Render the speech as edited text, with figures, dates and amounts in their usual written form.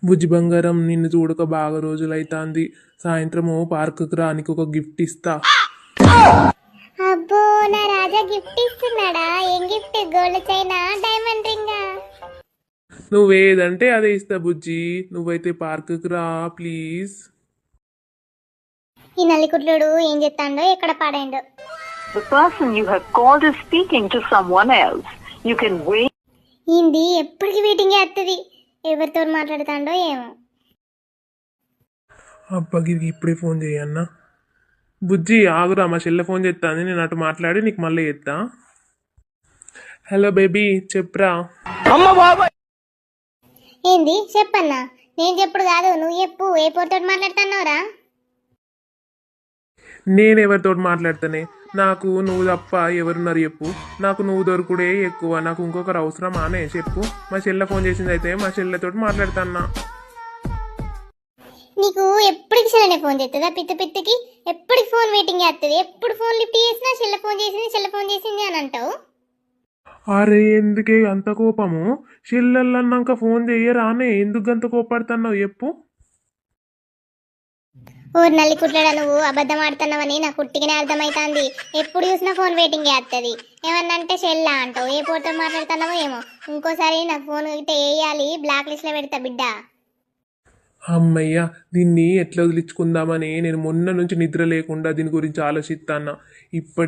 బుజ్జి బంగారం నిన్ను చూడక బాగా రోజులైతాంది. సాయంత్రము పార్కుకి రా, నీకు ఒక గిఫ్ట్ ఇస్తా. అబ్బో నా రాజా గిఫ్ట్ ఇస్తున్నాడా? ఏం గిఫ్ట్? గోల్డ్ చైనా, డైమండ్ రింగా? నువ్వేదంటే అదే ఇస్తా బుజ్జి. నువ్వైతే పార్కుకి రా ప్లీజ్. ఈ నల్లికుట్లుడు ఏం చెప్తాడో ఎక్కడ పాడాడో. The person you have called is speaking to someone else. You can wait. ఏంది ఎప్పటికి వెయిటింగ్ చేస్తుంది? ఎవరితో మాట్లాడుతాడో ఏమో. అబ్బకి ఇప్పుడే ఫోన్ చేయన్నా. బుజ్జి ఆగురా, మా చెల్లె ఫోన్ చేస్తాను, నేను అటు మాట్లాడి నీకు మళ్ళీ చేస్తా. హలో బేబీ, చెప్పురా. ఏంది చెప్పన్నా? నేను చెప్పుడు కాదు, నువ్వు చెప్పు. ఏ పోరుతో మాట్లాడుతున్నావురా? నేను ఎవరితో మాట్లాడతానే? నాకు నువ్వు తప్ప ఎవరున్నారు చెప్పు. నాకు నువ్వు దొరుకుడే ఎక్కువ, నాకు ఇంకొకరు అవసరం అనే చెప్పు. మా చెల్లె ఫోన్ చేసింది అయితే మా చెల్లెతో మాట్లాడుతున్నా. నీకు ఎప్పటికి చెల్లెనే ఫోన్ చేస్తుందా? పిత్తకి ఎప్పటికి ఫోన్ వెయిటింగ్ చేస్తుంది. ఎప్పుడు ఫోన్ లిఫ్ట్ చేసినా చెల్లె ఫోన్ చేసింది అని అంటావు. అరే ఎందుకే అంత కోపము? చెల్లెళ్ళన్నాక ఫోన్ చెయ్యరానే, ఎందుకు అంత కోపడుతున్నావు చెప్పు. ఓ నల్లి కుట్లడా, నువ్వు అబద్ధం ఆడుతున్నావని నాకు కుట్టిగానే అర్థమైతుంది. ఎప్పుడు చూసినా ఫోన్ వెయిటింగ్ చేస్తుంది. ఏమన్నంటే చెల్లా అంటావు. ఏ పోరుతో మాట్లాడుతున్నావో ఏమో. ఇంకోసారి నాకు ఫోన్ అయితే వేయాలి, బ్లాక్ లిస్ట్ లో పెడతా బిడ్డ. అమ్మయ్య, దీన్ని ఎట్లా వదిలించుకుందామని నేను మొన్న నుంచి నిద్ర లేకుండా దీని గురించి ఆలోచిస్తాన్నా. ఇప్పటి